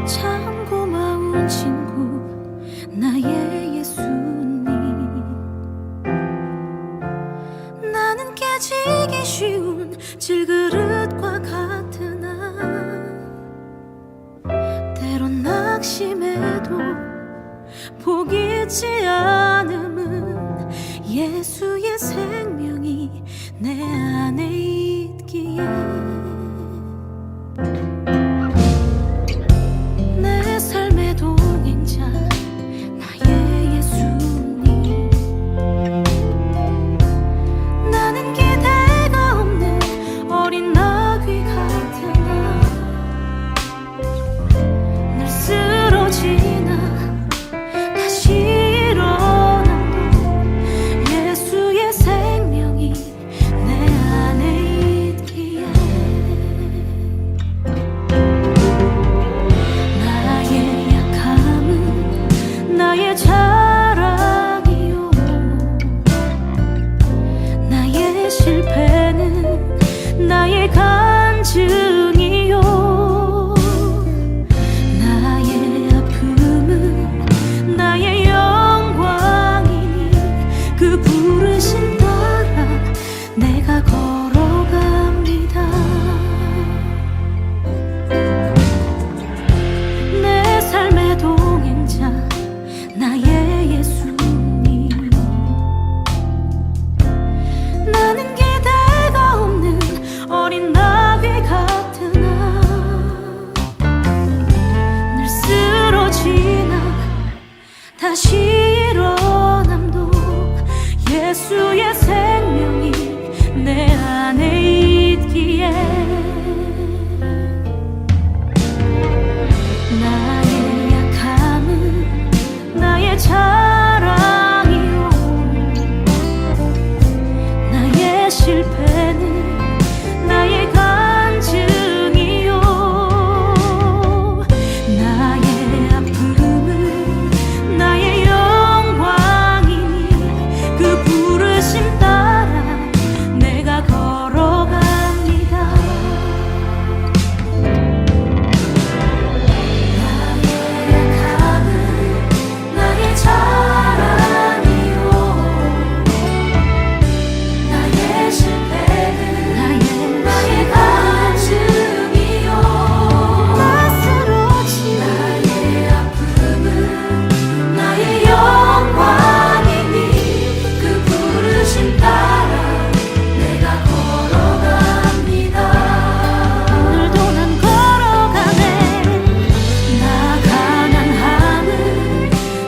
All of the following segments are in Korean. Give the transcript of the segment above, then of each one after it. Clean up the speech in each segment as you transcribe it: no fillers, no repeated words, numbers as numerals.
참 고마운 친구 나의 예수님, 나는 깨지기 쉬운 질그릇과 같으나 때론 낙심해도 포기치 않음은 예수의 생명이 내 안에 있기에 내 삶의 동행자 나의 예수님, 나는 기대가 없는 어린 나귀 같으나 늘 쓰러지나 다시 일어나도 예수의 생명이 내 안에 있기에 나의 약함은 나의 자랑이요, 나의 실패는 나의 간증이요, 나의 아픔은 나의 영광이니 그 부르심 따라 내가 걸어갑니다. 내 삶의 동행자 나의 예수님, 나는 기대가 없는 어린 나귀 같으나 늘 쓰러지나 다시 일어남도 예수의 생명이 내 안에 있기에 나의 약함은 나의 자랑이요, 나의 실패는 나의 간증이요, 나의 아픔은 나의 영광이니 그 부르심 따라 내가 걸어갑니다. 나의 약함은 나의 자랑이요, 나의 실패는 나의 간증이요, 나 쓰러진 나의 아픔은 나의 영광이니 그 부르심 따라 내가 걸어갑니다. 오늘도 난 걸어가네. 나 가난함은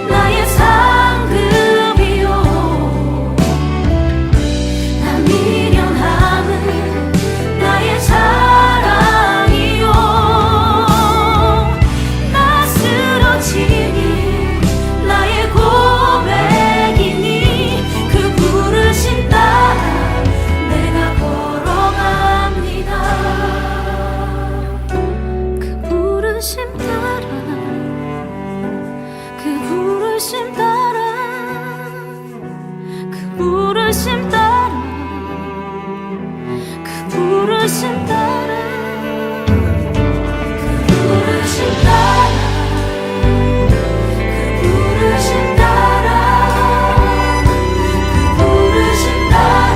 나의 상급이요, 나 미련함은 나의 자랑이요, 나 쓰러짐이 나의 고백이니 그 부르심 따라 내가 걸어갑니다. 그 부르심 따라, 그 부르심 따라, 그 부르심 따라, 그 부르심 따라, 그 부르심 따라, 그 부르심 따라, 그 부르심 따라,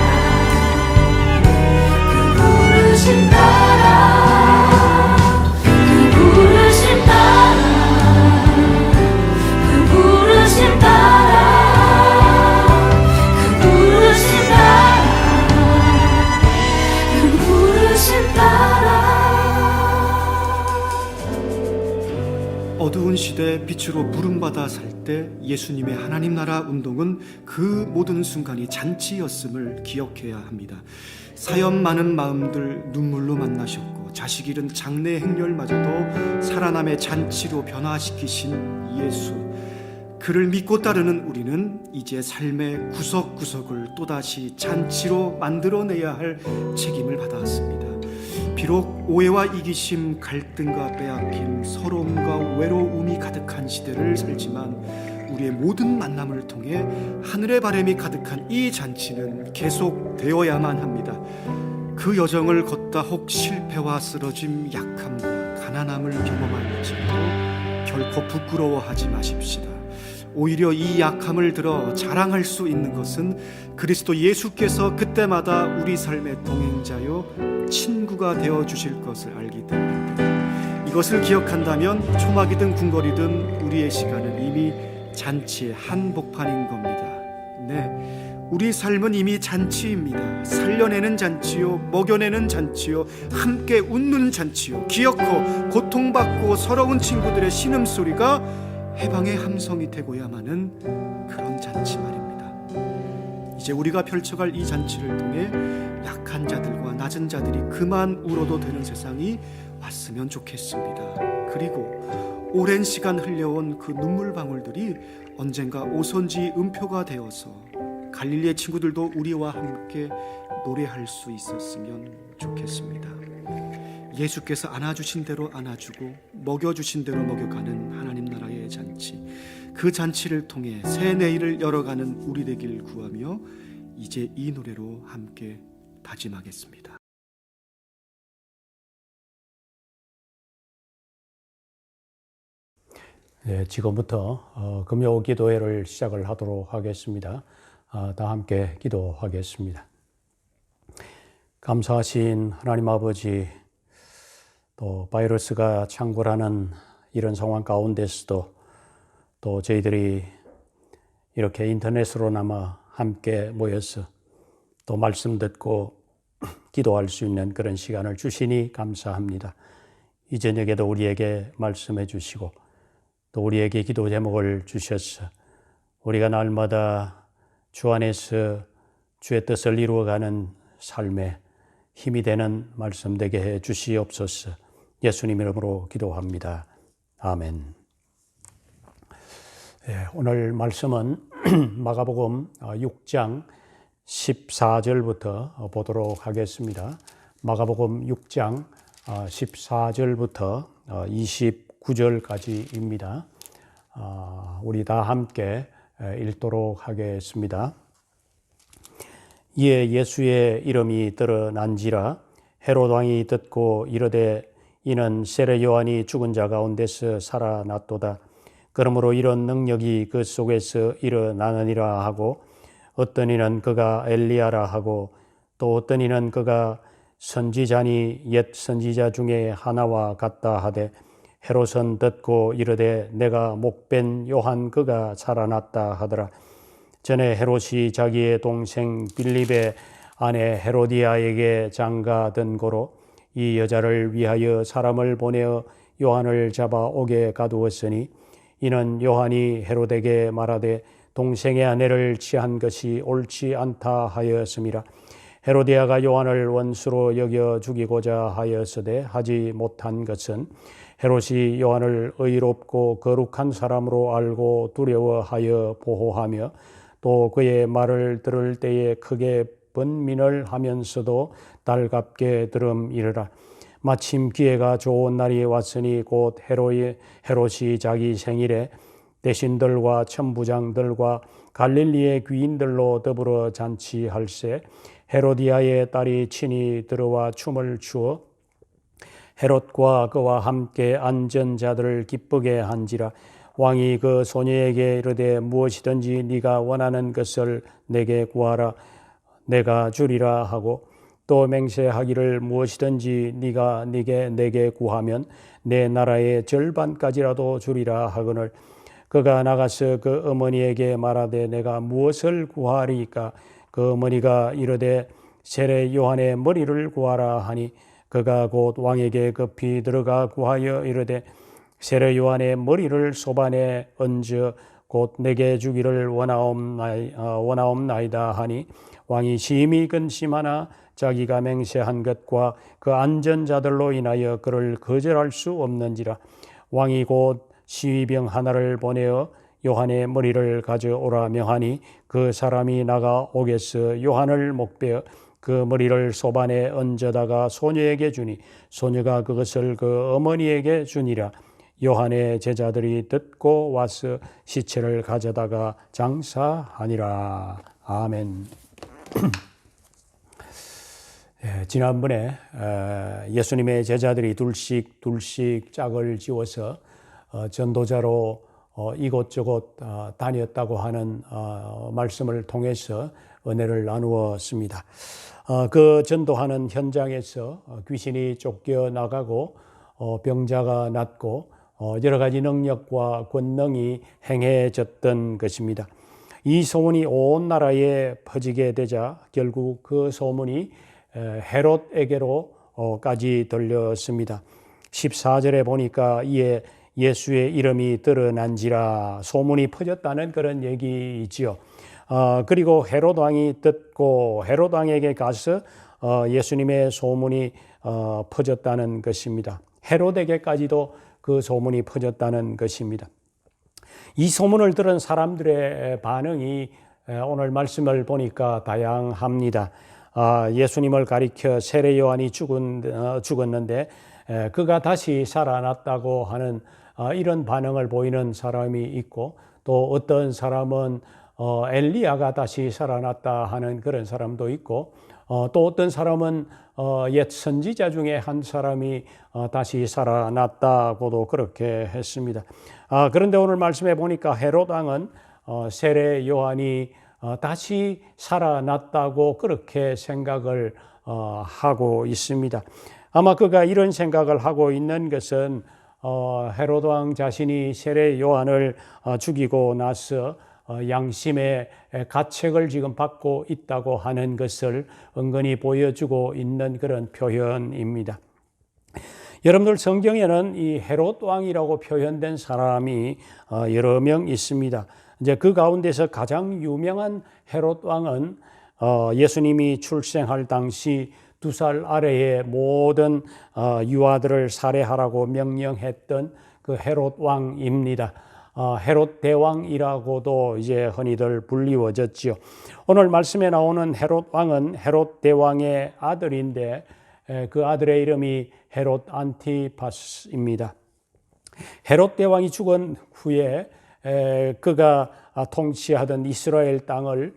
그 부르심 따라, 그 부르심 따라, 그 부르심 따라, 그 부르심 따라, 그 부르심 따라. 어두운 시대 빛으로 부름받아 살 때 예수님의 하나님 나라 운동은 그 모든 순간이 잔치였음을 기억해야 합니다. 사연 많은 마음들 눈물로 만나셨고 자식 잃은 장래 행렬마저도 살아남의 잔치로 변화시키신 예수, 그를 믿고 따르는 우리는 이제 삶의 구석구석을 또다시 잔치로 만들어내야 할 책임을 받았습니다. 비록 오해와 이기심, 갈등과 빼앗김, 서러움과 외로움이 가득한 시대를 살지만 우리의 모든 만남을 통해 하늘의 바람이 가득한 이 잔치는 계속되어야만 합니다. 그 여정을 걷다 혹 실패와 쓰러짐, 약함과 가난함을 경험할지라도 결코 부끄러워하지 마십시다. 오히려 이 약함을 들어 자랑할 수 있는 것은 그리스도 예수께서 그때마다 우리 삶의 동행자요 친구가 되어 주실 것을 알기 때문입니다. 이것을 기억한다면 초막이든 궁궐이든 우리의 시간은 이미 잔치의 한복판인 겁니다. 네, 우리 삶은 이미 잔치입니다. 살려내는 잔치요, 먹여내는 잔치요, 함께 웃는 잔치요, 기어코 고통받고 서러운 친구들의 신음소리가 해방의 함성이 되고야만 하는 그런 잔치 말입니다. 이제 우리가 펼쳐갈 이 잔치를 통해 약한 자들과 낮은 자들이 그만 울어도 되는 세상이 왔으면 좋겠습니다. 그리고 오랜 시간 흘려온 그 눈물방울들이 언젠가 오선지 음표가 되어서 갈릴리의 친구들도 우리와 함께 노래할 수 있었으면 좋겠습니다. 예수께서 안아주신 대로 안아주고 먹여주신 대로 먹여가는 하나님 나라의 잔치, 그 잔치를 통해 새 내일을 열어가는 우리 되길 구하며 이제 이 노래로 함께 다짐하겠습니다. 네, 지금부터 금요 기도회를 시작을 하도록 하겠습니다. 다 함께 기도하겠습니다. 감사하신 하나님 아버지, 또 바이러스가 창궐하는 이런 상황 가운데서도 또 저희들이 이렇게 인터넷으로나마 함께 모여서 또 말씀 듣고 기도할 수 있는 그런 시간을 주시니 감사합니다. 이 저녁에도 우리에게 말씀해 주시고 또 우리에게 기도 제목을 주셔서 우리가 날마다 주 안에서 주의 뜻을 이루어가는 삶에 힘이 되는 말씀 되게 해 주시옵소서. 예수님 이름으로 기도합니다. 아멘. 네, 오늘 말씀은 마가복음 6장 14절부터 보도록 하겠습니다. 마가복음 6장 14절부터 29절까지입니다. 우리 다 함께 읽도록 하겠습니다. 이에 예수의 이름이 드러난지라 헤롯 왕이 듣고 이르되 이는 세례 요한이 죽은 자 가운데서 살아났도다. 그러므로 이런 능력이 그 속에서 일어나느니라 하고 어떤 이는 그가 엘리야라 하고 또 어떤 이는 그가 선지자니 옛 선지자 중에 하나와 같다 하되 헤롯은 듣고 이르되 내가 목벤 요한 그가 살아났다 하더라. 전에 헤롯이 자기의 동생 빌립의 아내 헤로디아에게 장가든 고로 이 여자를 위하여 사람을 보내어 요한을 잡아 옥에 가두었으니 이는 요한이 헤롯에게 말하되 동생의 아내를 취한 것이 옳지 않다 하였음이라. 헤로디아가 요한을 원수로 여겨 죽이고자 하였으되 하지 못한 것은 헤롯이 요한을 의롭고 거룩한 사람으로 알고 두려워하여 보호하며 또 그의 말을 들을 때에 크게 번민을 하면서도 달갑게 들음이르라. 마침 기회가 좋은 날이 왔으니 곧 헤롯이 자기 생일에 대신들과 천부장들과 갈릴리의 귀인들로 더불어 잔치할세 헤로디아의 딸이 친히 들어와 춤을 추어 헤롯과 그와 함께 앉은 자들을 기쁘게 한지라. 왕이 그 소녀에게 이르되 무엇이든지 네가 원하는 것을 내게 구하라 내가 주리라 하고 또 맹세하기를 무엇이든지 네가 내게 구하면 내 나라의 절반까지라도 주리라 하거늘 그가 나가서 그 어머니에게 말하되 내가 무엇을 구하리까? 그 어머니가 이르되 세례 요한의 머리를 구하라 하니 그가 곧 왕에게 급히 들어가 구하여 이르되 세례 요한의 머리를 소반에 얹어 곧 내게 주기를 원하옵나이다 하니 왕이 심히 근심하나 자기가 맹세한 것과 그 앉은 자들로 인하여 그를 거절할 수 없는지라. 왕이 곧 시위병 하나를 보내어 요한의 머리를 가져오라 명하니 그 사람이 나가 옥에서 요한을 목베어 그 머리를 소반에 얹어다가 소녀에게 주니 소녀가 그것을 그 어머니에게 주니라. 요한의 제자들이 듣고 와서 시체를 가져다가 장사하니라. 아멘. 지난번에 예수님의 제자들이 둘씩 짝을 지어서 전도자로 이곳저곳 다녔다고 하는 말씀을 통해서 은혜를 나누었습니다. 그 전도하는 현장에서 귀신이 쫓겨나가고 병자가 낫고 여러 가지 능력과 권능이 행해졌던 것입니다. 이 소문이 온 나라에 퍼지게 되자 결국 그 소문이 헤롯에게로까지 들렸습니다. 14절에 보니까 이에 예수의 이름이 드러난지라 소문이 퍼졌다는 그런 얘기이지요. 그리고 헤롯 왕이 듣고 헤롯 왕에게 가서 예수님의 소문이 퍼졌다는 것입니다. 헤롯에게까지도 그 소문이 퍼졌다는 것입니다. 이 소문을 들은 사람들의 반응이 오늘 말씀을 보니까 다양합니다. 예수님을 가리켜 세례 요한이 죽었는데 그가 다시 살아났다고 하는 이런 반응을 보이는 사람이 있고, 또 어떤 사람은 엘리야가 다시 살아났다 하는 그런 사람도 있고, 또 어떤 사람은 옛 선지자 중에 한 사람이 다시 살아났다고도 그렇게 했습니다. 그런데 오늘 말씀해 보니까 헤롯 왕은 세례 요한이 다시 살아났다고 그렇게 생각을 하고 있습니다. 아마 그가 이런 생각을 하고 있는 것은 헤롯 왕 자신이 세례 요한을 죽이고 나서 양심의 가책을 지금 받고 있다고 하는 것을 은근히 보여주고 있는 그런 표현입니다. 여러분들, 성경에는 이 헤롯 왕이라고 표현된 사람이 여러 명 있습니다. 이제 그 가운데서 가장 유명한 헤롯 왕은 예수님이 출생할 당시 2살 아래의 모든 유아들을 살해하라고 명령했던 그 헤롯 왕입니다. 헤롯 대왕이라고도 이제 흔히들 불리워졌지요. 오늘 말씀에 나오는 헤롯 왕은 헤롯 대왕의 아들인데 그 아들의 이름이 헤롯 안티파스입니다. 헤롯 대왕이 죽은 후에 그가 통치하던 이스라엘 땅을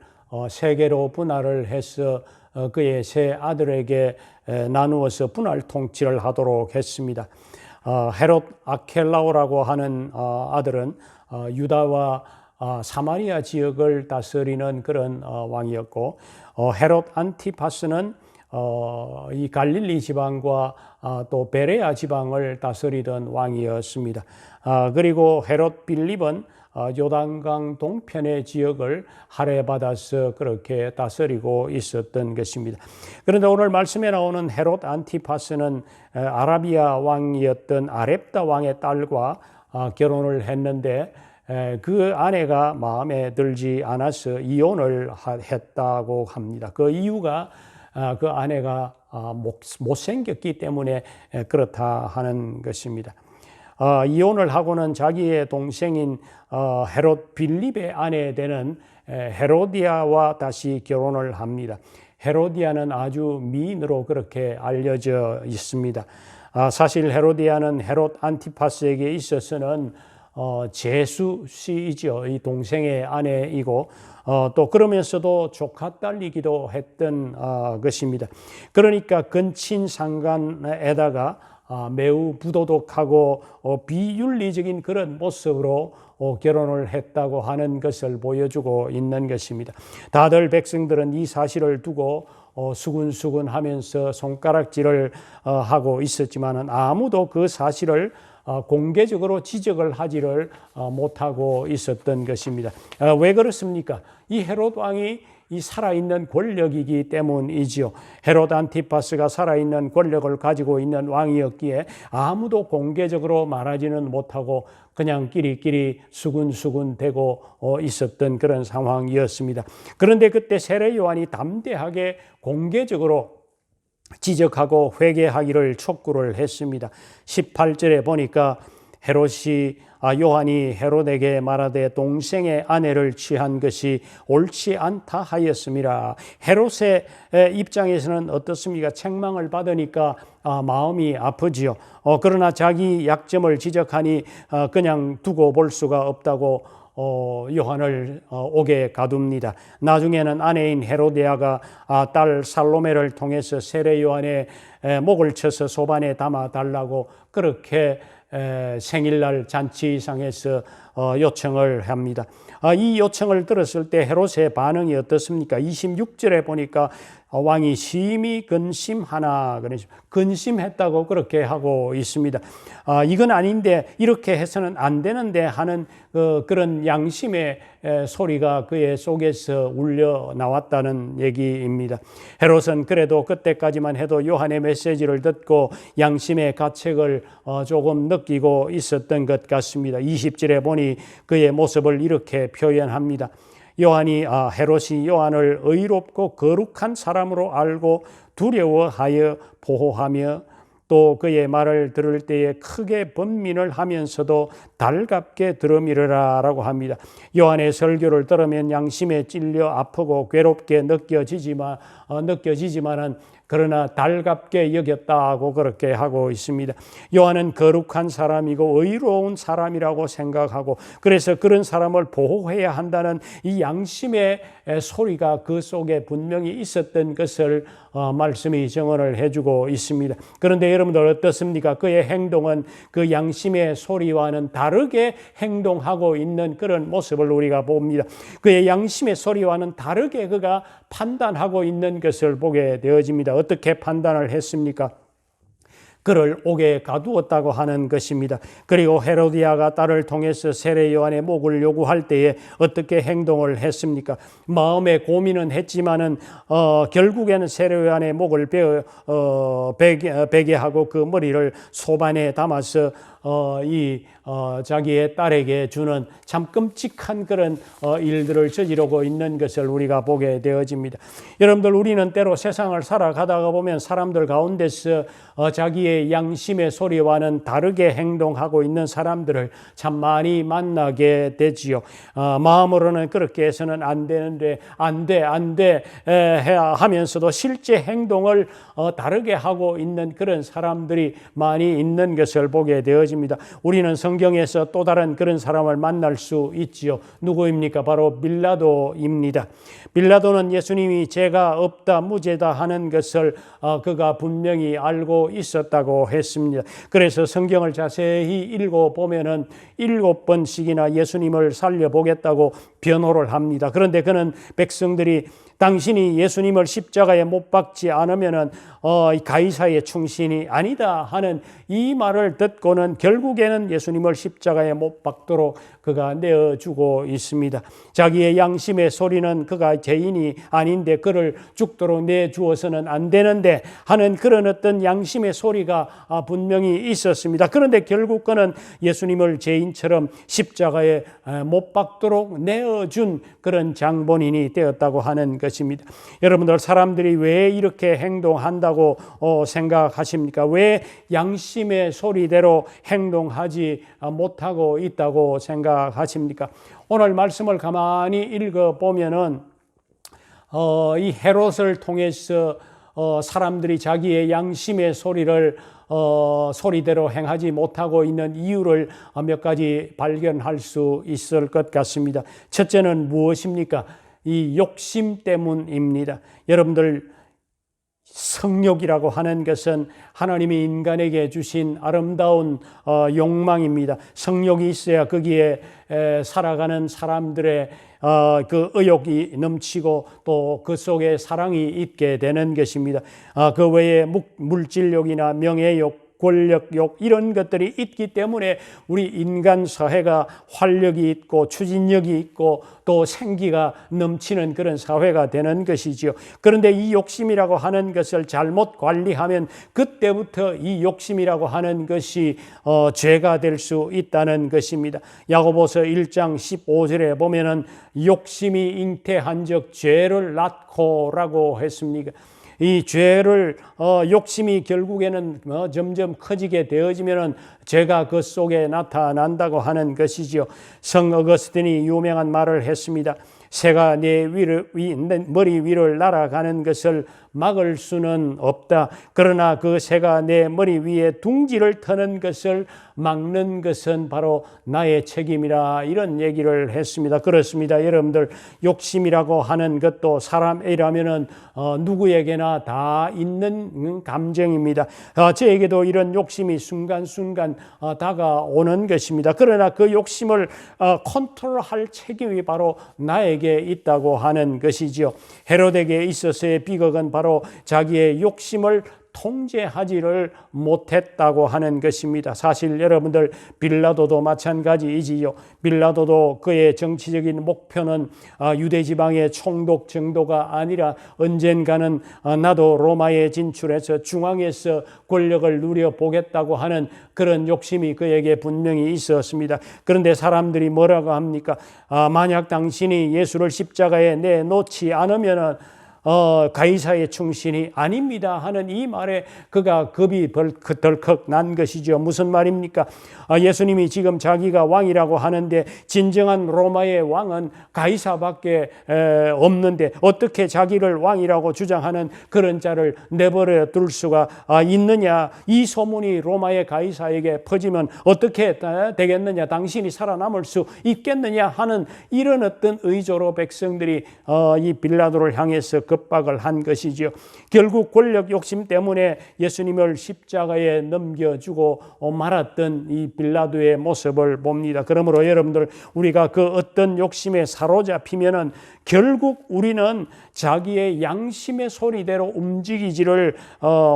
세 개로 분할을 해서 그의 세 아들에게 나누어서 분할 통치를 하도록 했습니다. 헤롯 아켈라오라고 하는 아들은 유다와 사마리아 지역을 다스리는 그런 왕이었고, 헤롯 안티파스는 이 갈릴리 지방과 또 베레아 지방을 다스리던 왕이었습니다. 그리고 헤롯 빌립은 요단강 동편의 지역을 할애받아서 그렇게 다스리고 있었던 것입니다. 그런데 오늘 말씀에 나오는 헤롯 안티파스는 아라비아 왕이었던 아렙다 왕의 딸과 결혼을 했는데 그 아내가 마음에 들지 않아서 이혼을 했다고 합니다. 그 이유가 그 아내가 못생겼기 때문에 그렇다 하는 것입니다. 이혼을 하고는 자기의 동생인 헤롯 빌립의 아내 되는 헤로디아와 다시 결혼을 합니다. 헤로디아는 아주 미인으로 그렇게 알려져 있습니다. 사실 헤로디아는 헤롯 안티파스에게 있어서는 제수씨이죠. 이 동생의 아내이고 또 그러면서도 조카 딸이기도 했던 것입니다. 그러니까 근친 상간에다가 매우 부도덕하고 비윤리적인 그런 모습으로 결혼을 했다고 하는 것을 보여주고 있는 것입니다. 다들 백성들은 이 사실을 두고 수근수근하면서 손가락질을 하고 있었지만 아무도 그 사실을 공개적으로 지적을 하지를 못하고 있었던 것입니다. 왜 그렇습니까? 이 헤롯 왕이 이 살아있는 권력이기 때문이지요. 헤롯 안티파스가 살아있는 권력을 가지고 있는 왕이었기에 아무도 공개적으로 말하지는 못하고 그냥 끼리끼리 수군수군대고 있었던 그런 상황이었습니다. 그런데 그때 세례 요한이 담대하게 공개적으로 지적하고 회개하기를 촉구를 했습니다. 18절에 보니까 헤롯이 요한이 헤롯에게 말하되 동생의 아내를 취한 것이 옳지 않다 하였음이라. 헤롯의 입장에서는 어떻습니까? 책망을 받으니까 마음이 아프지요. 그러나 자기 약점을 지적하니 그냥 두고 볼 수가 없다고 요한을 옥에 가둡니다. 나중에는 아내인 헤로디아가 딸 살로메를 통해서 세례 요한의 목을 쳐서 소반에 담아 달라고 그렇게 생일날 잔치상에서 요청을 합니다. 이 요청을 들었을 때 헤롯의 반응이 어떻습니까? 26절에 보니까 왕이 심히 근심하나, 근심했다고 그렇게 하고 있습니다. 이건 아닌데, 이렇게 해서는 안 되는데 하는 그런 양심의 소리가 그의 속에서 울려 나왔다는 얘기입니다. 헤롯은 그래도 그때까지만 해도 요한의 메시지를 듣고 양심의 가책을 조금 느끼고 있었던 것 같습니다. 20절에 보니 그의 모습을 이렇게 표현합니다. 헤롯이 요한을 의롭고 거룩한 사람으로 알고 두려워하여 보호하며 또 그의 말을 들을 때에 크게 번민을 하면서도 달갑게 들으미르라 라고 합니다. 요한의 설교를 들으면 양심에 찔려 아프고 괴롭게 느껴지지만은 그러나 달갑게 여겼다고 그렇게 하고 있습니다. 요한은 거룩한 사람이고 의로운 사람이라고 생각하고 그래서 그런 사람을 보호해야 한다는 이 양심의 소리가 그 속에 분명히 있었던 것을 말씀이 증언을 해주고 있습니다. 그런데 여러분들 어떻습니까? 그의 행동은 그 양심의 소리와는 다르게 행동하고 있는 그런 모습을 우리가 봅니다. 그의 양심의 소리와는 다르게 그가 판단하고 있는 것을 보게 되어집니다. 어떻게 판단을 했습니까? 그를 옥에 가두었다고 하는 것입니다. 그리고 헤로디아가 딸을 통해서 세례 요한의 목을 요구할 때에 어떻게 행동을 했습니까? 마음에 고민은 했지만은 결국에는 세례 요한의 목을 베게 하고 그 머리를 소반에 담아서 자기의 딸에게 주는 참 끔찍한 그런 일들을 저지르고 있는 것을 우리가 보게 되어집니다. 여러분들, 우리는 때로 세상을 살아가다가 보면 사람들 가운데서 자기의 양심의 소리와는 다르게 행동하고 있는 사람들을 참 많이 만나게 되지요. 마음으로는 그렇게 해서는 안 되는데 안 돼 하면서도 실제 행동을 다르게 하고 있는 그런 사람들이 많이 있는 것을 보게 되어집니다. 우리는 성경에서 또 다른 그런 사람을 만날 수 있지요. 누구입니까? 바로 빌라도입니다. 빌라도는 예수님이 죄가 없다, 무죄다 하는 것을 그가 분명히 알고 있었다고 했습니다. 그래서 성경을 자세히 읽어보면은 7번씩이나 예수님을 살려보겠다고 변호를 합니다. 그런데 그는 백성들이 당신이 예수님을 십자가에 못 박지 않으면은 가이사의 충신이 아니다 하는 이 말을 듣고는 결국에는 예수님을 십자가에 못 박도록 그가 내어주고 있습니다. 자기의 양심의 소리는 그가 죄인이 아닌데 그를 죽도록 내주어서는 안 되는데 하는 그런 어떤 양심의 소리가 분명히 있었습니다. 그런데 결국 그는 예수님을 죄인처럼 십자가에 못 박도록 내어준 그런 장본인이 되었다고 하는 것입니다. 여러분들, 사람들이 왜 이렇게 행동한다고 생각하십니까? 왜 양심의 소리대로 행동하지 못하고 있다고 생각하십니까? 오늘 말씀을 가만히 읽어보면은 이 헤롯을 통해서 사람들이 자기의 양심의 소리대로 행하지 못하고 있는 이유를 몇 가지 발견할 수 있을 것 같습니다. 첫째는 무엇입니까? 이 욕심 때문입니다. 여러분들, 성욕이라고 하는 것은 하나님이 인간에게 주신 아름다운 욕망입니다. 성욕이 있어야 거기에 살아가는 사람들의 그 의욕이 넘치고 또 그 속에 사랑이 있게 되는 것입니다. 그 외에 물질욕이나 명예욕, 권력욕 이런 것들이 있기 때문에 우리 인간 사회가 활력이 있고 추진력이 있고 또 생기가 넘치는 그런 사회가 되는 것이지요. 그런데 이 욕심이라고 하는 것을 잘못 관리하면 그때부터 이 욕심이라고 하는 것이 죄가 될 수 있다는 것입니다. 야고보서 1장 15절에 보면은 욕심이 잉태한즉 죄를 낳고라고 했습니다. 이 죄를 욕심이 결국에는 점점 커지게 되어지면은 죄가 그 속에 나타난다고 하는 것이지요. 성 어거스틴이 유명한 말을 했습니다. 새가 내 머리 위를 날아가는 것을 막을 수는 없다. 그러나 그 새가 내 머리 위에 둥지를 터는 것을 막는 것은 바로 나의 책임이라, 이런 얘기를 했습니다. 그렇습니다. 여러분들, 욕심이라고 하는 것도 사람이라면은 누구에게나 다 있는 감정입니다. 저에게도 이런 욕심이 순간순간 다가오는 것입니다. 그러나 그 욕심을 컨트롤할 책임이 바로 나에게 있다고 하는 것이지요. 헤롯에게 있어서의 비극은 바로 자기의 욕심을 통제하지를 못했다고 하는 것입니다. 사실 여러분들, 빌라도도 마찬가지이지요. 빌라도도 그의 정치적인 목표는 유대 지방의 총독 정도가 아니라 언젠가는 나도 로마에 진출해서 중앙에서 권력을 누려보겠다고 하는 그런 욕심이 그에게 분명히 있었습니다. 그런데 사람들이 뭐라고 합니까? 만약 당신이 예수를 십자가에 내놓지 않으면은 가이사의 충신이 아닙니다 하는 이 말에 그가 겁이 덜컥 난 것이죠. 무슨 말입니까? 예수님이 지금 자기가 왕이라고 하는데 진정한 로마의 왕은 가이사밖에 없는데 어떻게 자기를 왕이라고 주장하는 그런 자를 내버려 둘 수가 있느냐? 이 소문이 로마의 가이사에게 퍼지면 어떻게 되겠느냐? 당신이 살아남을 수 있겠느냐 하는 이런 어떤 의조로 백성들이 이 빌라도를 향해서 급박을 한 것이죠. 결국 권력 욕심 때문에 예수님을 십자가에 넘겨주고 말았던 이 빌라도의 모습을 봅니다. 그러므로 여러분들, 우리가 그 어떤 욕심에 사로잡히면은 결국 우리는 자기의 양심의 소리대로 움직이지를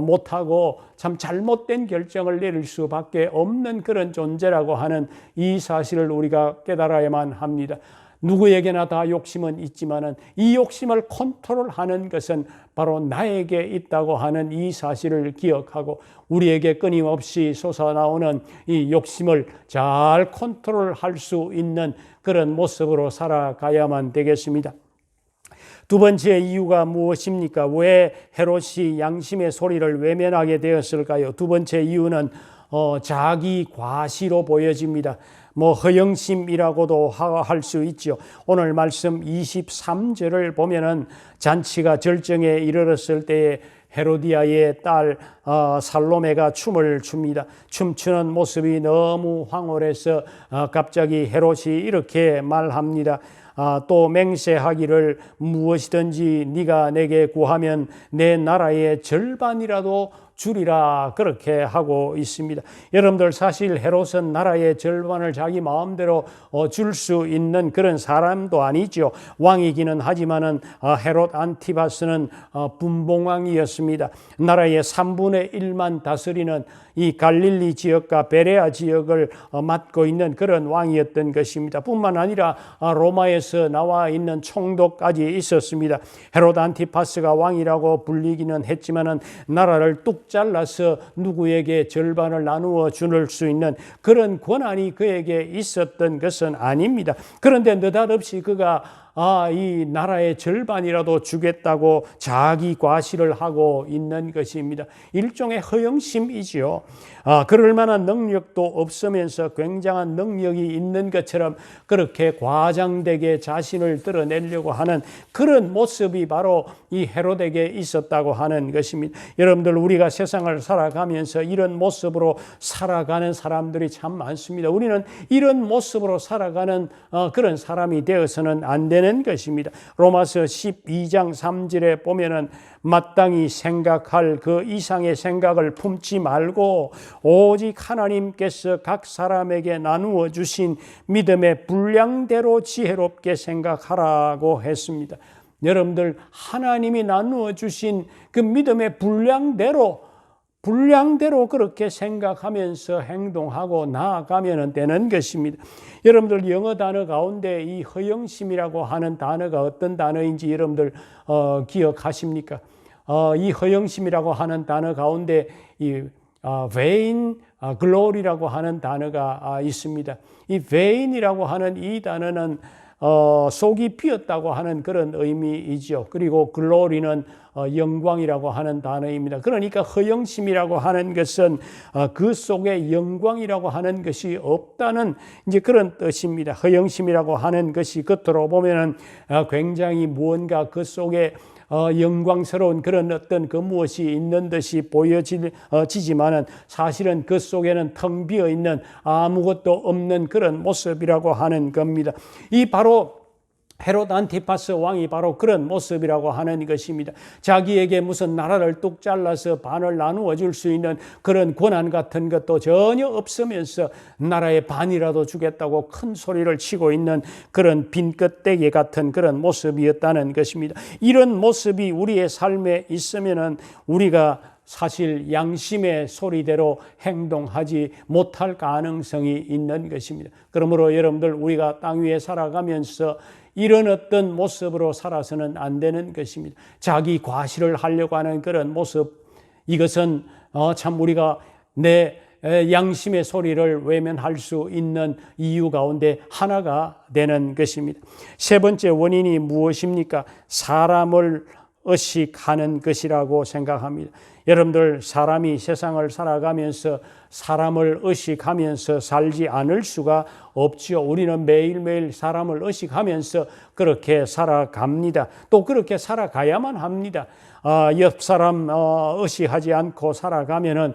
못하고 참 잘못된 결정을 내릴 수밖에 없는 그런 존재라고 하는 이 사실을 우리가 깨달아야만 합니다. 누구에게나 다 욕심은 있지만은 이 욕심을 컨트롤하는 것은 바로 나에게 있다고 하는 이 사실을 기억하고 우리에게 끊임없이 솟아나오는 이 욕심을 잘 컨트롤할 수 있는 그런 모습으로 살아가야만 되겠습니다. 두 번째 이유가 무엇입니까? 왜 헤롯이 양심의 소리를 외면하게 되었을까요? 두 번째 이유는 자기 과시로 보여집니다. 허영심이라고도 할 수 있죠. 오늘 말씀 23절을 보면은 잔치가 절정에 이르렀을 때에 헤로디아의 딸 살로메가 춤을 춥니다. 춤추는 모습이 너무 황홀해서 갑자기 헤롯이 이렇게 말합니다. 또 맹세하기를 무엇이든지 네가 내게 구하면 내 나라의 절반이라도 주리라, 그렇게 하고 있습니다. 여러분들, 사실 헤롯은 나라의 절반을 자기 마음대로 줄 수 있는 그런 사람도 아니죠. 왕이기는 하지만은 헤롯 안티바스는 분봉왕이었습니다. 나라의 3분의 1만 다스리는 이 갈릴리 지역과 베레아 지역을 맡고 있는 그런 왕이었던 것입니다. 뿐만 아니라 로마에서 나와 있는 총독까지 있었습니다. 헤롯 안티파스가 왕이라고 불리기는 했지만은 나라를 뚝 잘라서 누구에게 절반을 나누어 줄 수 있는 그런 권한이 그에게 있었던 것은 아닙니다. 그런데 느닷없이 그가 이 나라의 절반이라도 주겠다고 자기 과시를 하고 있는 것입니다. 일종의 허영심이지요. 그럴 만한 능력도 없으면서 굉장한 능력이 있는 것처럼 그렇게 과장되게 자신을 드러내려고 하는 그런 모습이 바로 이 헤롯에게 있었다고 하는 것입니다. 여러분들, 우리가 세상을 살아가면서 이런 모습으로 살아가는 사람들이 참 많습니다. 우리는 이런 모습으로 살아가는 그런 사람이 되어서는 안 되는 것입니다. 로마서 12장 3절에 보면은 마땅히 생각할 그 이상의 생각을 품지 말고 오직 하나님께서 각 사람에게 나누어 주신 믿음의 분량대로 지혜롭게 생각하라고 했습니다. 여러분들, 하나님이 나누어 주신 그 믿음의 분량대로 그렇게 생각하면서 행동하고 나아가면 되는 것입니다. 여러분들, 영어 단어 가운데 이 허영심이라고 하는 단어가 어떤 단어인지 여러분들 기억하십니까? 이 허영심이라고 하는 단어 가운데 이 vain glory라고 하는 단어가 있습니다. 이 vain이라고 하는 이 단어는 속이 비었다고 하는 그런 의미이죠. 그리고 글로리는 영광이라고 하는 단어입니다. 그러니까 허영심이라고 하는 것은 그 속에 영광이라고 하는 것이 없다는 이제 그런 뜻입니다. 허영심이라고 하는 것이 겉으로 보면은 굉장히 무언가 그 속에 영광스러운 그런 어떤 그 무엇이 있는 듯이 보여지지만은 사실은 그 속에는 텅 비어 있는 아무것도 없는 그런 모습이라고 하는 겁니다. 이 바로 헤롯 안티파스 왕이 바로 그런 모습이라고 하는 것입니다. 자기에게 무슨 나라를 뚝 잘라서 반을 나누어 줄 수 있는 그런 권한 같은 것도 전혀 없으면서 나라의 반이라도 주겠다고 큰 소리를 치고 있는 그런 빈껍데기 같은 그런 모습이었다는 것입니다. 이런 모습이 우리의 삶에 있으면은 우리가 사실 양심의 소리대로 행동하지 못할 가능성이 있는 것입니다. 그러므로 여러분들 우리가 땅 위에 살아가면서 이런 어떤 모습으로 살아서는 안 되는 것입니다. 자기 과시를 하려고 하는 그런 모습, 이것은 참 우리가 내 양심의 소리를 외면할 수 있는 이유 가운데 하나가 되는 것입니다. 세 번째 원인이 무엇입니까? 사람을 의식하는 것이라고 생각합니다. 여러분들 사람이 세상을 살아가면서 사람을 의식하면서 살지 않을 수가 없지요. 우리는 매일매일 사람을 의식하면서 그렇게 살아갑니다. 또 그렇게 살아가야만 합니다. 옆 사람 의식하지 않고 살아가면은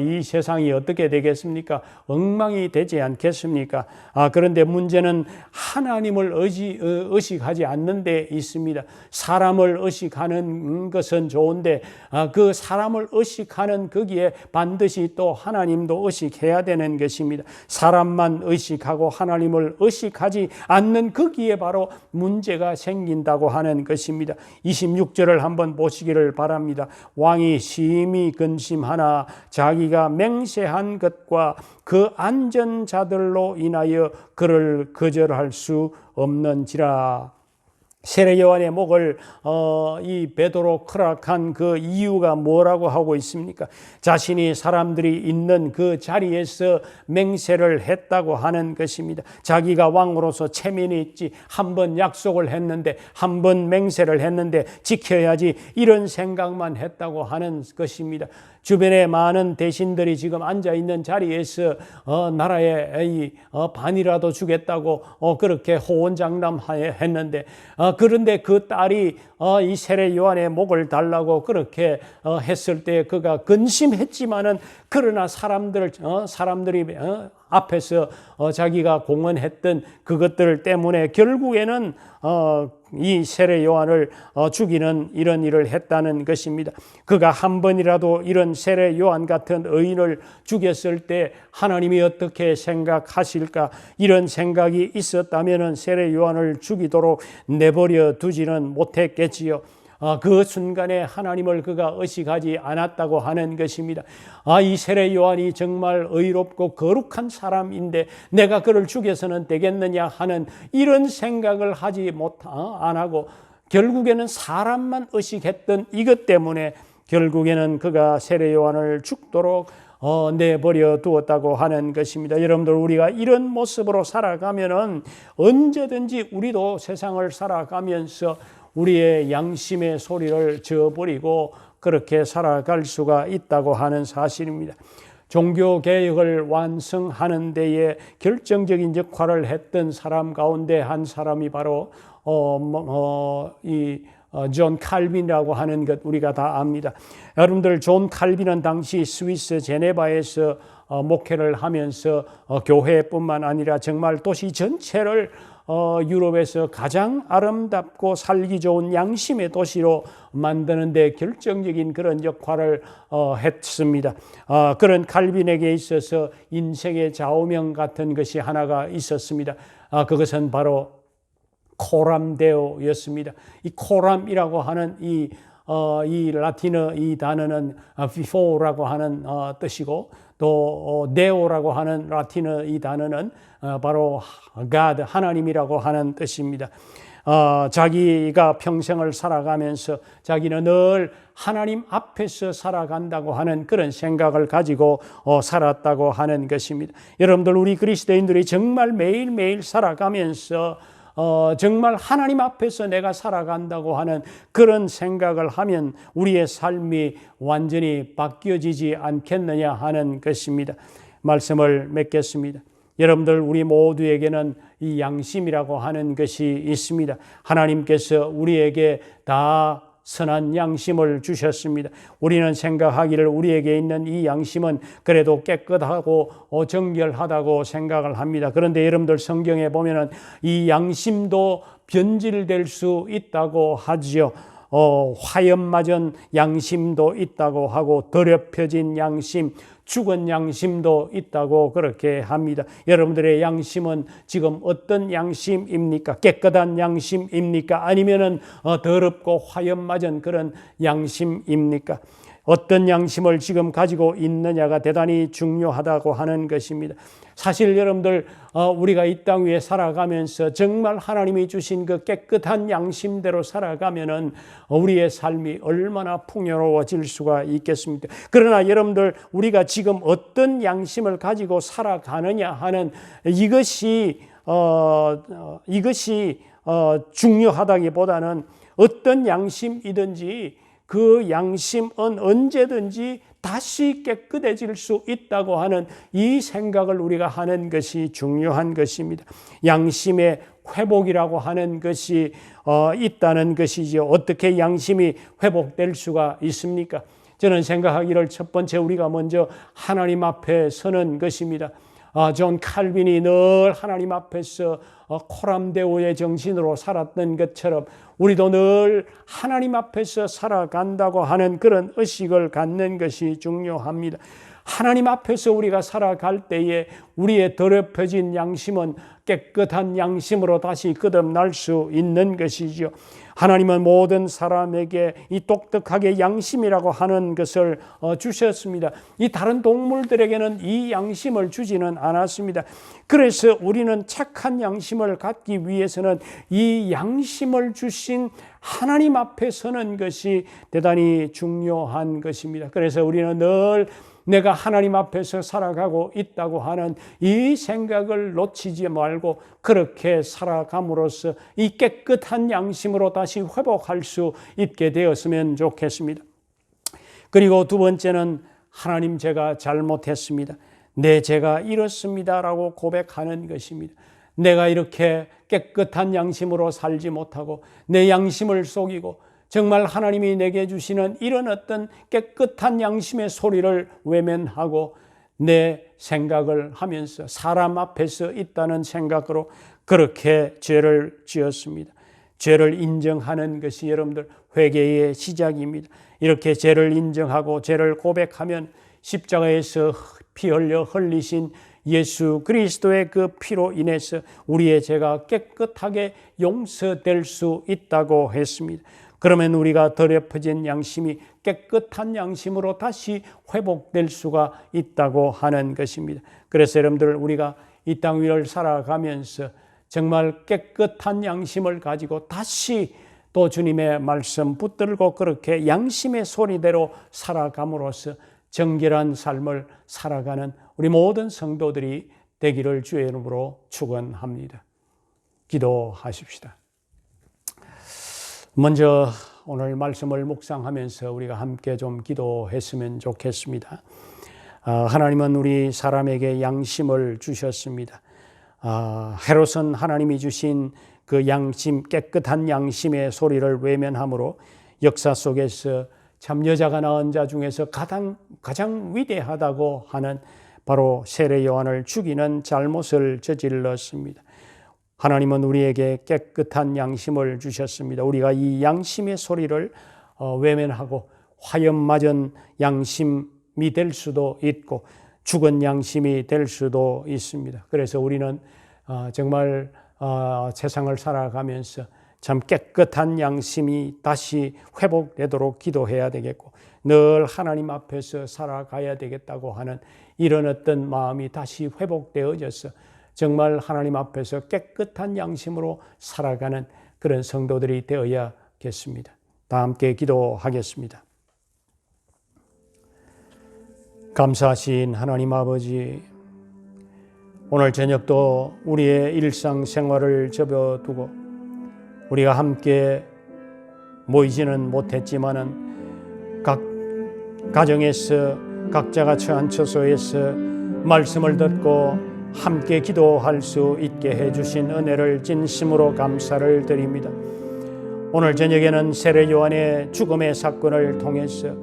이 세상이 어떻게 되겠습니까? 엉망이 되지 않겠습니까? 그런데 문제는 하나님을 의식하지 않는 데 있습니다. 사람을 의식하는 것은 좋은데 그 사람을 의식하는 거기에 반드시 또 하나님도 의식해야 되는 것입니다. 사람만 의식하고 하나님을 의식하지 않는 거기에 바로 문제가 생긴다고 하는 것입니다. 26절을 한번 보시기를 바랍니다. 왕이 심히 근심하나 자기가 맹세한 것과 그 안전자들로 인하여 그를 거절할 수 없는지라. 세례 요한의 목을 이 베드로 크락한 그 이유가 뭐라고 하고 있습니까? 자신이 사람들이 있는 그 자리에서 맹세를 했다고 하는 것입니다. 자기가 왕으로서 체면이 있지, 한 번 약속을 했는데, 한 번 맹세를 했는데 지켜야지, 이런 생각만 했다고 하는 것입니다. 주변에 많은 대신들이 지금 앉아있는 자리에서 나라의 반이라도 주겠다고 그렇게 호언장담했는데, 그런데 그 딸이 이 세례 요한의 목을 달라고 그렇게 했을 때 그가 근심했지만은, 그러나 사람들이 앞에서 자기가 공언했던 그것들 때문에 결국에는 이 세례 요한을 죽이는 이런 일을 했다는 것입니다. 그가 한 번이라도 이런 세례 요한 같은 의인을 죽였을 때 하나님이 어떻게 생각하실까, 이런 생각이 있었다면 세례 요한을 죽이도록 내버려 두지는 못했겠지요. 그 순간에 하나님을 그가 의식하지 않았다고 하는 것입니다. 이 세례 요한이 정말 의롭고 거룩한 사람인데 내가 그를 죽여서는 되겠느냐 하는 이런 생각을 하지 안 하고 결국에는 사람만 의식했던 이것 때문에 결국에는 그가 세례 요한을 죽도록 내버려 두었다고 하는 것입니다. 여러분들, 우리가 이런 모습으로 살아가면은 언제든지 우리도 세상을 살아가면서 우리의 양심의 소리를 저버리고 그렇게 살아갈 수가 있다고 하는 사실입니다. 종교개혁을 완성하는 데에 결정적인 역할을 했던 사람 가운데 한 사람이 바로 존 칼빈이라고 하는 것 우리가 다 압니다. 여러분들, 존 칼빈은 당시 스위스 제네바에서 목회를 하면서 교회뿐만 아니라 정말 도시 전체를 유럽에서 가장 아름답고 살기 좋은 양심의 도시로 만드는 데 결정적인 그런 역할을 했습니다. 그런 칼빈에게 있어서 인생의 좌우명 같은 것이 하나가 있었습니다. 그것은 바로 코람데오였습니다. 이 코람이라고 하는 이 라틴어 이 단어는 비포라고 하는 뜻이고, 또 데오라고 하는 라틴어 이 단어는 바로 God, 하나님이라고 하는 뜻입니다. 자기가 평생을 살아가면서 자기는 늘 하나님 앞에서 살아간다고 하는 그런 생각을 가지고 살았다고 하는 것입니다. 여러분들, 우리 그리스도인들이 정말 매일매일 살아가면서 정말 하나님 앞에서 내가 살아간다고 하는 그런 생각을 하면 우리의 삶이 완전히 바뀌어지지 않겠느냐 하는 것입니다. 말씀을 맺겠습니다. 여러분들, 우리 모두에게는 이 양심이라고 하는 것이 있습니다. 하나님께서 우리에게 다 선한 양심을 주셨습니다. 우리는 생각하기를 우리에게 있는 이 양심은 그래도 깨끗하고 정결하다고 생각을 합니다. 그런데 여러분들, 성경에 보면은 이 양심도 변질될 수 있다고 하지요. 화염 맞은 양심도 있다고 하고 더럽혀진 양심, 죽은 양심도 있다고 그렇게 합니다. 여러분들의 양심은 지금 어떤 양심입니까? 깨끗한 양심입니까? 아니면은 더럽고 화염 맞은 그런 양심입니까? 어떤 양심을 지금 가지고 있느냐가 대단히 중요하다고 하는 것입니다. 사실 여러분들, 우리가 이 땅 위에 살아가면서 정말 하나님이 주신 그 깨끗한 양심대로 살아가면은 우리의 삶이 얼마나 풍요로워질 수가 있겠습니까? 그러나 여러분들, 우리가 지금 어떤 양심을 가지고 살아가느냐 하는 이것이 중요하다기보다는 어떤 양심이든지 그 양심은 언제든지 다시 깨끗해질 수 있다고 하는 이 생각을 우리가 하는 것이 중요한 것입니다. 양심의 회복이라고 하는 것이 있다는 것이죠. 어떻게 양심이 회복될 수가 있습니까? 저는 생각하기를 첫 번째 우리가 먼저 하나님 앞에 서는 것입니다. 존 칼빈이 늘 하나님 앞에서 코람데오의 정신으로 살았던 것처럼 우리도 늘 하나님 앞에서 살아간다고 하는 그런 의식을 갖는 것이 중요합니다. 하나님 앞에서 우리가 살아갈 때에 우리의 더럽혀진 양심은 깨끗한 양심으로 다시 거듭날 수 있는 것이죠. 하나님은 모든 사람에게 이 독특하게 양심이라고 하는 것을 주셨습니다. 이 다른 동물들에게는 이 양심을 주지는 않았습니다. 그래서 우리는 착한 양심을 갖기 위해서는 이 양심을 주신 하나님 앞에 서는 것이 대단히 중요한 것입니다. 그래서 우리는 늘 내가 하나님 앞에서 살아가고 있다고 하는 이 생각을 놓치지 말고 그렇게 살아감으로써 이 깨끗한 양심으로 다시 회복할 수 있게 되었으면 좋겠습니다. 그리고 두 번째는 하나님, 제가 잘못했습니다. 내 죄가 이렇습니다라고 고백하는 것입니다. 내가 이렇게 깨끗한 양심으로 살지 못하고 내 양심을 속이고 정말 하나님이 내게 주시는 이런 어떤 깨끗한 양심의 소리를 외면하고 내 생각을 하면서 사람 앞에서 있다는 생각으로 그렇게 죄를 지었습니다. 죄를 인정하는 것이 여러분들 회개의 시작입니다. 이렇게 죄를 인정하고 죄를 고백하면 십자가에서 피 흘려 흘리신 예수 그리스도의 그 피로 인해서 우리의 죄가 깨끗하게 용서될 수 있다고 했습니다. 그러면 우리가 더럽혀진 양심이 깨끗한 양심으로 다시 회복될 수가 있다고 하는 것입니다. 그래서 여러분들, 우리가 이 땅 위를 살아가면서 정말 깨끗한 양심을 가지고 다시 또 주님의 말씀 붙들고 그렇게 양심의 소리대로 살아감으로써 정결한 삶을 살아가는 우리 모든 성도들이 되기를 주의 이름으로 축원합니다. 기도하십시다. 먼저 오늘 말씀을 묵상하면서 우리가 함께 좀 기도했으면 좋겠습니다. 하나님은 우리 사람에게 양심을 주셨습니다. 헤롯은 하나님이 주신 그 양심, 깨끗한 양심의 소리를 외면함으로 역사 속에서 참 여자가 낳은 자 중에서 가장 위대하다고 하는 바로 세례 요한을 죽이는 잘못을 저질렀습니다. 하나님은 우리에게 깨끗한 양심을 주셨습니다. 우리가 이 양심의 소리를 외면하고 화염 맞은 양심이 될 수도 있고 죽은 양심이 될 수도 있습니다. 그래서 우리는 정말 세상을 살아가면서 참 깨끗한 양심이 다시 회복되도록 기도해야 되겠고 늘 하나님 앞에서 살아가야 되겠다고 하는 이런 어떤 마음이 다시 회복되어져서 정말 하나님 앞에서 깨끗한 양심으로 살아가는 그런 성도들이 되어야겠습니다. 다 함께 기도하겠습니다. 감사하신 하나님 아버지, 오늘 저녁도 우리의 일상생활을 접어두고 우리가 함께 모이지는 못했지만은 각 가정에서 각자가 처한 처소에서 말씀을 듣고 함께 기도할 수 있게 해주신 은혜를 진심으로 감사를 드립니다. 오늘 저녁에는 세례 요한의 죽음의 사건을 통해서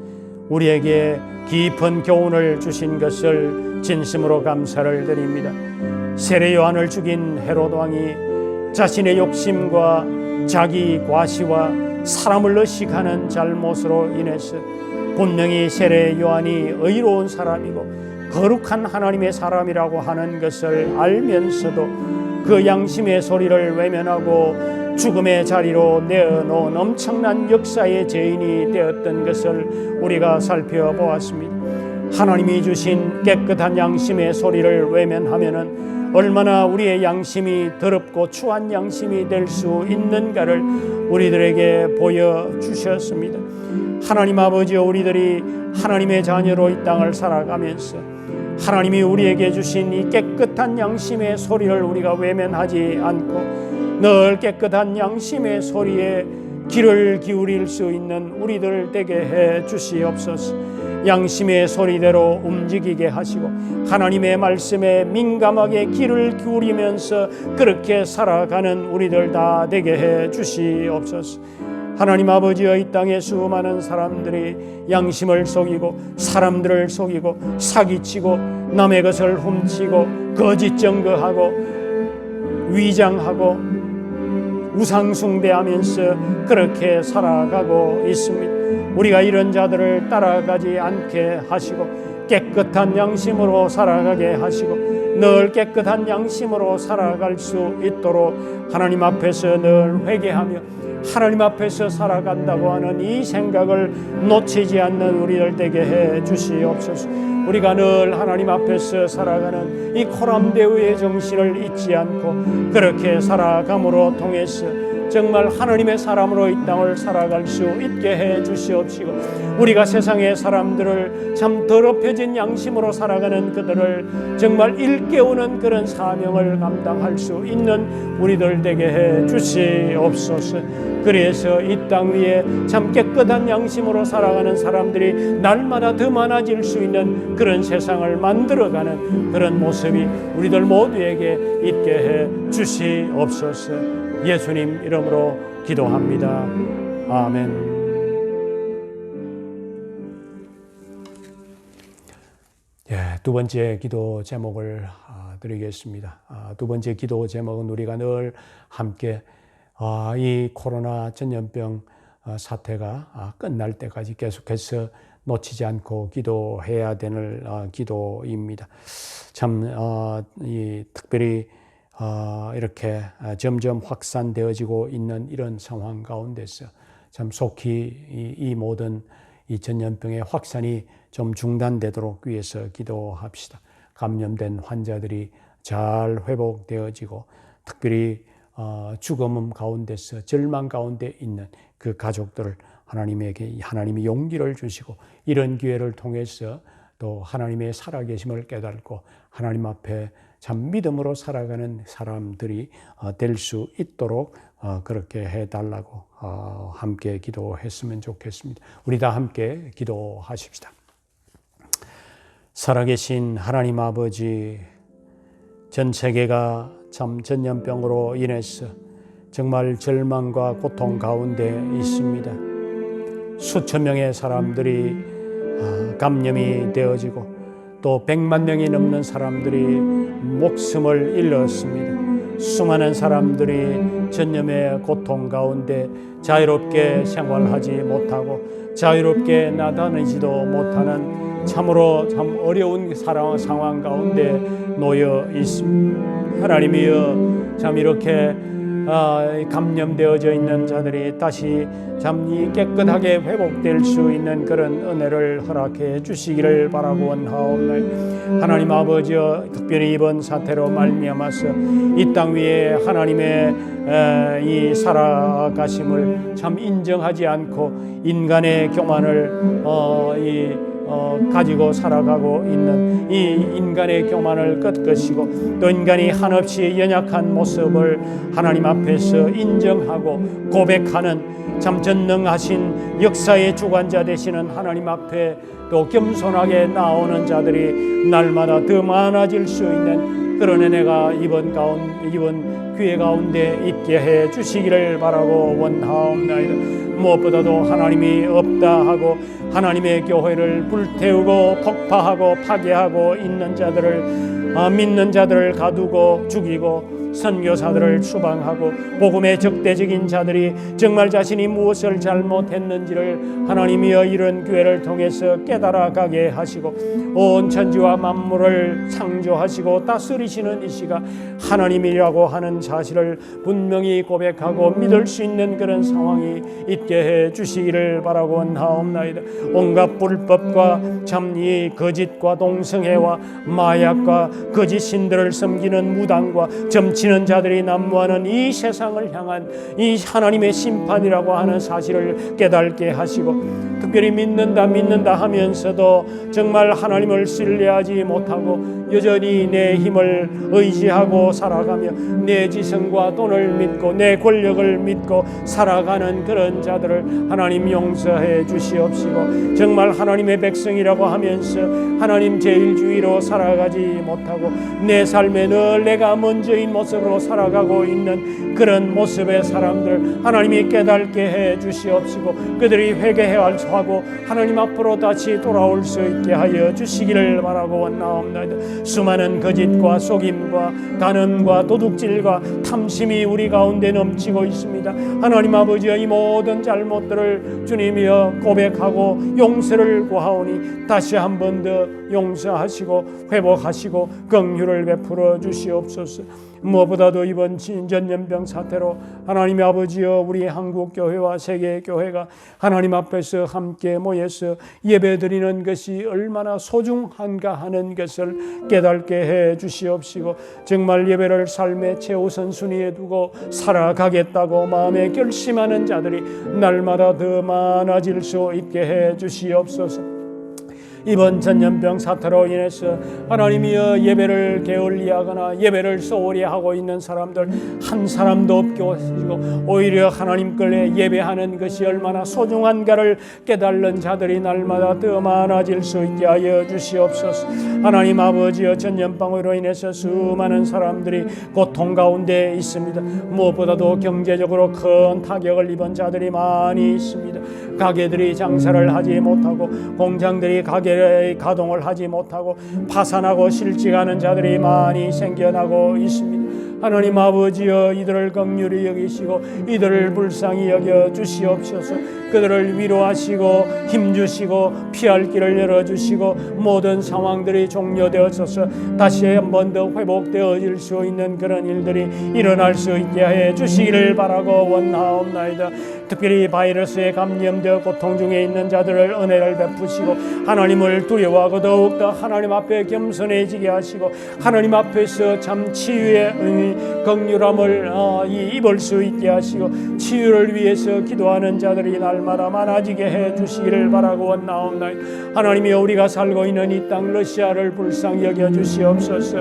우리에게 깊은 교훈을 주신 것을 진심으로 감사를 드립니다. 세례 요한을 죽인 헤롯 왕이 자신의 욕심과 자기 과시와 사람을 의식하는 잘못으로 인해서 분명히 세례 요한이 의로운 사람이고 거룩한 하나님의 사람이라고 하는 것을 알면서도 그 양심의 소리를 외면하고 죽음의 자리로 내어놓은 엄청난 역사의 죄인이 되었던 것을 우리가 살펴보았습니다. 하나님이 주신 깨끗한 양심의 소리를 외면하면은 얼마나 우리의 양심이 더럽고 추한 양심이 될 수 있는가를 우리들에게 보여주셨습니다. 하나님 아버지여, 우리들이 하나님의 자녀로 이 땅을 살아가면서 하나님이 우리에게 주신 이 깨끗한 양심의 소리를 우리가 외면하지 않고 늘 깨끗한 양심의 소리에 귀를 기울일 수 있는 우리들 되게 해 주시옵소서. 양심의 소리대로 움직이게 하시고 하나님의 말씀에 민감하게 귀를 기울이면서 그렇게 살아가는 우리들 다 되게 해 주시옵소서. 하나님 아버지여, 이 땅에 수많은 사람들이 양심을 속이고 사람들을 속이고 사기치고 남의 것을 훔치고 거짓 증거하고 위장하고 우상숭배하면서 그렇게 살아가고 있습니다. 우리가 이런 자들을 따라가지 않게 하시고 깨끗한 양심으로 살아가게 하시고 늘 깨끗한 양심으로 살아갈 수 있도록 하나님 앞에서 늘 회개하며 하나님 앞에서 살아간다고 하는 이 생각을 놓치지 않는 우리들 되게 해 주시옵소서. 우리가 늘 하나님 앞에서 살아가는 이 코람데우의 정신을 잊지 않고 그렇게 살아감으로 통해서 정말 하나님의 사람으로 이 땅을 살아갈 수 있게 해 주시옵시고, 우리가 세상의 사람들을 참 더럽혀진 양심으로 살아가는 그들을 정말 일깨우는 그런 사명을 감당할 수 있는 우리들 되게 해 주시옵소서. 그래서 이 땅 위에 참 깨끗한 양심으로 살아가는 사람들이 날마다 더 많아질 수 있는 그런 세상을 만들어가는 그런 모습이 우리들 모두에게 있게 해 주시옵소서. 예수님 이름으로 기도합니다. 아멘. 두 번째 기도 제목을 드리겠습니다. 두 번째 기도 제목은 우리가 늘 함께 이 코로나 전염병 사태가 끝날 때까지 계속해서 놓치지 않고 기도해야 되는 기도입니다. 참 특별히 이렇게 점점 확산되어지고 있는 이런 상황 가운데서 참 속히 이 모든 이 전염병의 확산이 좀 중단되도록 위해서 기도합시다. 감염된 환자들이 잘 회복되어지고 특별히 죽음 가운데서 절망 가운데 있는 그 가족들을 하나님에게 하나님이 용기를 주시고 이런 기회를 통해서 또 하나님의 살아계심을 깨닫고 하나님 앞에 참 믿음으로 살아가는 사람들이 될 수 있도록 그렇게 해달라고 함께 기도했으면 좋겠습니다. 우리 다 함께 기도하십시다. 살아계신 하나님 아버지, 전 세계가 참 전염병으로 인해서 정말 절망과 고통 가운데 있습니다. 수천 명의 사람들이 감염이 되어지고 또 100만 명이 넘는 사람들이 목숨을 잃었습니다. 수많은 사람들이 전염의 고통 가운데 자유롭게 생활하지 못하고 자유롭게 나다니지도 못하는 참으로 참 어려운 상황 가운데 놓여 있습니다. 하나님이여, 참 이렇게 감염되어져 있는 자들이 다시 참 깨끗하게 회복될 수 있는 그런 은혜를 허락해 주시기를 바라고 원하옵나이다. 하나님 아버지여, 특별히 이번 사태로 말미암아서 이 땅 위에 하나님의 이 살아가심을 참 인정하지 않고 인간의 교만을 가지고 살아가고 있는 이 인간의 교만을 꺾으시고 또 인간이 한없이 연약한 모습을 하나님 앞에서 인정하고 고백하는 참 전능하신 역사의 주관자 되시는 하나님 앞에 또 겸손하게 나오는 자들이 날마다 더 많아질 수 있는 그런 은혜가 이번 교회 가운데 있게 해 주시기를 바라고 원하옵나이다. 무엇보다도 하나님이 없다 하고 하나님의 교회를 불태우고 폭파하고 파괴하고 있는 자들을 믿는 자들을 가두고 죽이고 선교사들을 추방하고 복음의 적대적인 자들이 정말 자신이 무엇을 잘못했는지를 하나님이여 이런 교회를 통해서 깨달아가게 하시고 온 천지와 만물을 창조하시고 다스리시는 이시가 하나님이라고 하는 사실을 분명히 고백하고 믿을 수 있는 그런 상황이 있게 해 주시기를 바라고 원하옵나이다. 온갖 불법과 참 이 거짓과 동성애와 마약과 거짓 신들을 섬기는 무당과 점치는 자들이 난무하는 이 세상을 향한 이 하나님의 심판이라고 하는 사실을 깨닫게 하시고 특별히 믿는다 하면서도 정말 하나님을 신뢰하지 못하고 여전히 내 힘을 의지하고 살아가며 내 지성과 돈을 믿고 내 권력을 믿고 살아가는 그런 자들을 하나님 용서해 주시옵시고 정말 하나님의 백성이라고 하면서 하나님 제일주의로 살아가지 못하고 내 삶에 늘 내가 먼저인 모습으로 살아가고 있는 그런 모습의 사람들 하나님이 깨닫게 해 주시옵시고 그들이 회개하고 하나님 앞으로 다시 돌아올 수 있게 하여 주시기를 바라고 원하옵나이다. 수많은 거짓과 속임과 간음과 도둑질과 탐심이 우리 가운데 넘치고 있습니다. 하나님 아버지의 이 모든 잘못들을 주님이여 고백하고 용서를 구하오니 다시 한 번 더 용서하시고 회복하시고 긍휼을 베풀어 주시옵소서. 무엇보다도 이번 전염병 사태로 하나님의 아버지여 우리 한국교회와 세계교회가 하나님 앞에서 함께 모여서 예배드리는 것이 얼마나 소중한가 하는 것을 깨닫게 해 주시옵시고 정말 예배를 삶의 최우선순위에 두고 살아가겠다고 마음에 결심하는 자들이 날마다 더 많아질 수 있게 해 주시옵소서. 이번 전염병 사태로 인해서 하나님이여 예배를 게을리하거나 예배를 소홀히 하고 있는 사람들 한 사람도 없게 하시고 오히려 하나님께 예배하는 것이 얼마나 소중한가를 깨달는 자들이 날마다 더 많아질 수 있게 하여 주시옵소서. 하나님 아버지여 전염병으로 인해서 수많은 사람들이 고통 가운데 있습니다. 무엇보다도 경제적으로 큰 타격을 입은 자들이 많이 있습니다. 가게들이 장사를 하지 못하고 공장들이 가동을 하지 못하고 파산하고 실직하는 자들이 많이 생겨나고 있습니다. 하나님 아버지여 이들을 긍휼히 여기시고 이들을 불쌍히 여겨 주시옵소서. 그들을 위로하시고 힘주시고 피할 길을 열어주시고 모든 상황들이 종료되어서 다시 한 번 더 회복되어질 수 있는 그런 일들이 일어날 수 있게 해 주시기를 바라고 원하옵나이다. 특별히 바이러스에 감염되어 고통 중에 있는 자들을 은혜를 베푸시고 하나님을 두려워하고 더욱더 하나님 앞에 겸손해지게 하시고 하나님 앞에서 참 치유의 긍휼함을 입을 수 있게 하시고 치유를 위해서 기도하는 자들이 날마다 많아지게 해 주시기를 바라고 원하옵나이다. 하나님이 우리가 살고 있는 이 땅 러시아를 불쌍히 여겨 주시옵소서.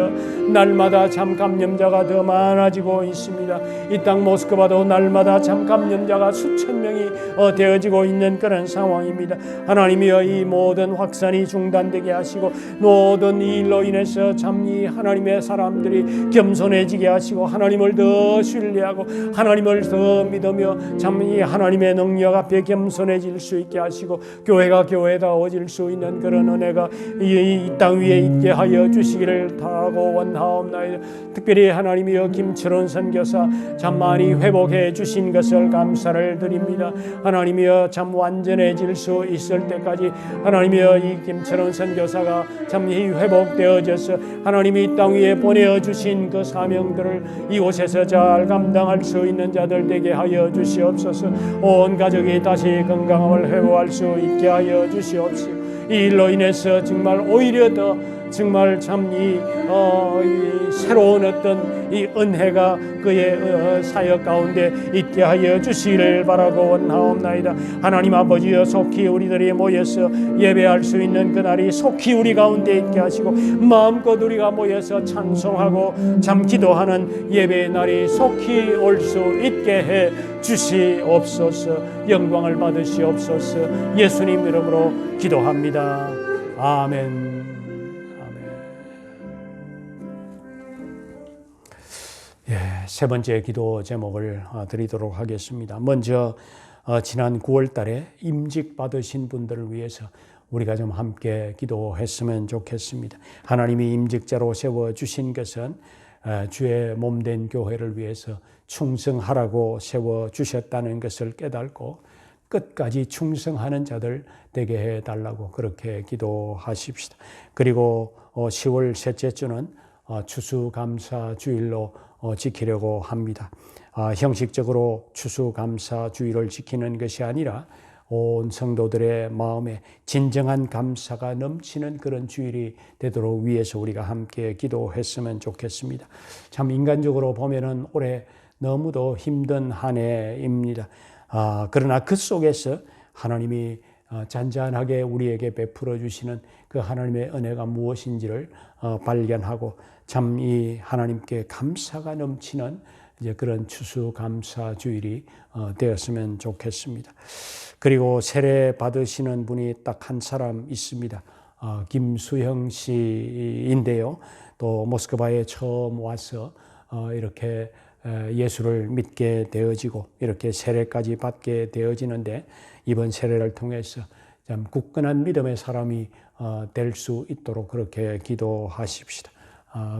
날마다 참 감염자가 더 많아지고 있습니다. 이 땅 모스크바도 날마다 참 감염자가 수천 명이 되어지고 있는 그런 상황입니다. 하나님이여 이 모든 확산이 중단되게 하시고 모든 이 일로 인해서 참 이 하나님의 사람들이 겸손해지게 하시고 하나님을 더 신뢰하고 하나님을 더 믿으며 참 이 하나님의 능력 앞에 겸손해질 수 있게 하시고 교회가 교회다워질 수 있는 그런 은혜가 이 땅 위에 있게 하여 주시기를 바라고 원하옵나이다. 특별히 하나님이여 김철원 선교사 참 많이 회복해 주신 것을 감사를 드립니다. 하나님이여 참 완전해질 수 있을 때까지 하나님이여 이 김철원 선교사가 참 회복되어져서 하나님이 이 땅 위에 보내주신 그 사명들을 이곳에서 잘 감당할 수 있는 자들 되게 하여 주시옵소서. 온 가족이 다시 건강함을 회복할 수 있게 하여 주시옵소서. 이 일로 인해서 정말 오히려 더 정말 참 이 새로운 어떤 이 은혜가 그의 사역 가운데 있게 하여 주시기를 바라고 원하옵나이다. 하나님 아버지여, 속히 우리들이 모여서 예배할 수 있는 그날이 속히 우리 가운데 있게 하시고, 마음껏 우리가 모여서 찬송하고 참 기도하는 예배의 날이 속히 올 수 있게 해 주시옵소서. 영광을 받으시옵소서. 예수님 이름으로 기도합니다. 아멘. 세 번째 기도 제목을 드리도록 하겠습니다. 먼저 지난 9월 달에 임직 받으신 분들을 위해서 우리가 좀 함께 기도했으면 좋겠습니다. 하나님이 임직자로 세워주신 것은 주의 몸된 교회를 위해서 충성하라고 세워주셨다는 것을 깨닫고 끝까지 충성하는 자들 되게 해달라고 그렇게 기도하십시다. 그리고 10월 셋째 주는 추수감사주일로 지키려고 합니다. 형식적으로 추수감사주일을 지키는 것이 아니라 온 성도들의 마음에 진정한 감사가 넘치는 그런 주일이 되도록 위해서 우리가 함께 기도했으면 좋겠습니다. 참 인간적으로 보면은 올해 너무도 힘든 한 해입니다. 그러나 그 속에서 하나님이 잔잔하게 우리에게 베풀어 주시는 그 하나님의 은혜가 무엇인지를 발견하고 참 이 하나님께 감사가 넘치는 이제 그런 추수감사주일이 되었으면 좋겠습니다. 그리고 세례 받으시는 분이 딱 한 사람 있습니다. 김수형 씨인데요. 또 모스크바에 처음 와서 이렇게 예수를 믿게 되어지고 이렇게 세례까지 받게 되어지는데, 이번 세례를 통해서 참 굳건한 믿음의 사람이 될 수 있도록 그렇게 기도하십시다.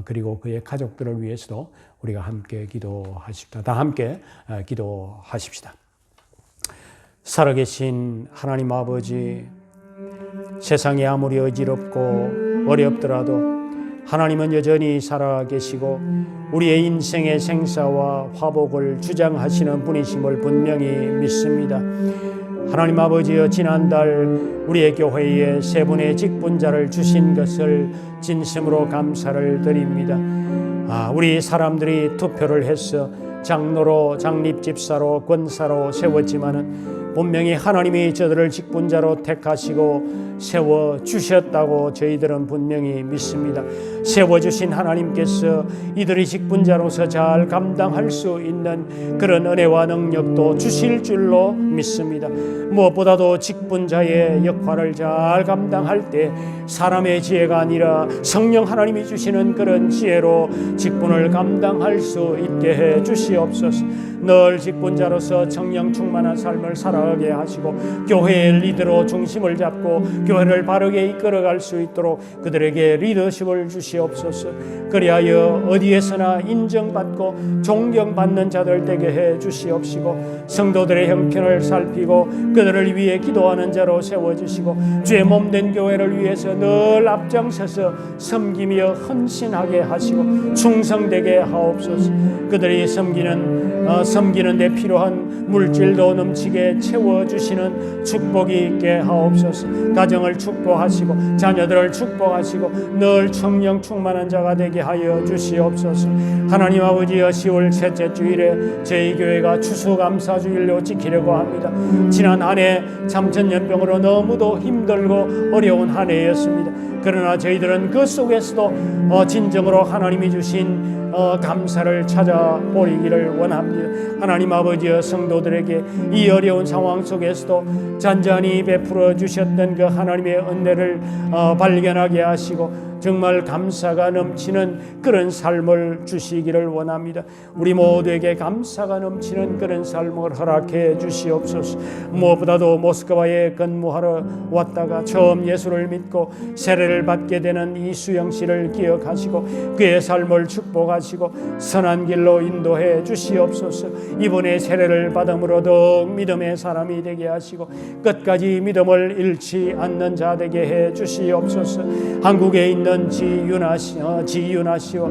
그리고 그의 가족들을 위해서도 우리가 함께 기도하십시다. 다 함께 기도하십시다. 살아계신 하나님 아버지, 세상이 아무리 어지럽고 어렵더라도 하나님은 여전히 살아계시고 우리의 인생의 생사와 화복을 주장하시는 분이심을 분명히 믿습니다. 하나님 아버지여, 지난달 우리의 교회에 세 분의 직분자를 주신 것을 진심으로 감사를 드립니다. 우리 사람들이 투표를 해서 장로로, 장립집사로, 권사로 세웠지만은 분명히 하나님이 저들을 직분자로 택하시고 세워주셨다고 저희들은 분명히 믿습니다. 세워주신 하나님께서 이들이 직분자로서 잘 감당할 수 있는 그런 은혜와 능력도 주실 줄로 믿습니다. 무엇보다도 직분자의 역할을 잘 감당할 때 사람의 지혜가 아니라 성령 하나님이 주시는 그런 지혜로 직분을 감당할 수 있게 해 주시옵소서. 늘 직분자로서 성령 충만한 삶을 살아가게 하시고 교회의 리더로 중심을 잡고 교회를 바르게 이끌어갈 수 있도록 그들에게 리더십을 주시옵소서. 그리하여 어디에서나 인정받고 존경받는 자들 되게 해 주시옵시고, 성도들의 형편을 살피고 그들을 위해 기도하는 자로 세워주시고 주의 몸된 교회를 위해서 늘 앞장서서 섬기며 헌신하게 하시고 충성되게 하옵소서. 그들이 섬기는 데 필요한 물질도 넘치게 채워주시는 축복이 있게 하옵소서. 가정을 축복하시고 자녀들을 축복하시고 늘 성령 충만한 자가 되게 하여 주시옵소서. 하나님 아버지여, 10월 셋째 주일에 저희 교회가 추수감사주일로 지키려고 합니다. 지난 한 해 참 전염병으로 너무도 힘들고 어려운 한 해였습니다. 그러나 저희들은 그 속에서도 진정으로 하나님이 주신 감사를 찾아보이기를 원합니다. 하나님 아버지여, 성도들에게 이 어려운 상황 속에서도 잔잔히 베풀어 주셨던 그 하나님의 은혜를 발견하게 하시고 정말 감사가 넘치는 그런 삶을 주시기를 원합니다. 우리 모두에게 감사가 넘치는 그런 삶을 허락해 주시옵소서. 무엇보다도 모스크바에 근무하러 왔다가 처음 예수를 믿고 세례를 받게 되는 이수영 씨를 기억하시고 그의 삶을 축복하시고 선한 길로 인도해 주시옵소서. 이번에 세례를 받음으로 더욱 믿음의 사람이 되게 하시고 끝까지 믿음을 잃지 않는 자 되게 해 주시옵소서. 한국에 있는 있는 지윤하시오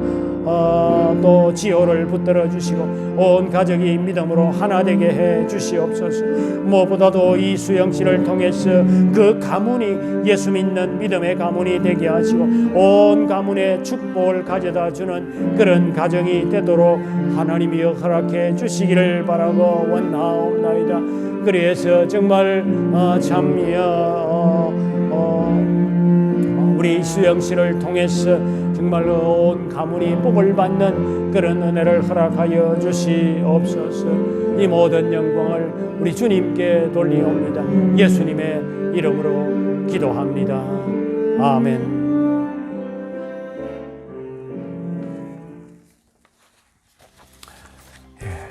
또 지호를 붙들어 주시고 온 가족이 믿음으로 하나 되게 해 주시옵소서. 무엇보다도 이 수영씨를 통해서 그 가문이 예수 믿는 믿음의 가문이 되게 하시고 온 가문에 축복을 가져다 주는 그런 가정이 되도록 하나님이 허락해 주시기를 바라고 원하옵나이다. 그래서 정말 우리 수영씨를 통해서 정말로 온 가문이 복을 받는 그런 은혜를 허락하여 주시옵소서. 이 모든 영광을 우리 주님께 돌리옵니다. 예수님의 이름으로 기도합니다. 아멘.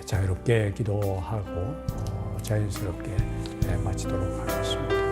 자유롭게 기도하고 자연스럽게 마치도록 하겠습니다.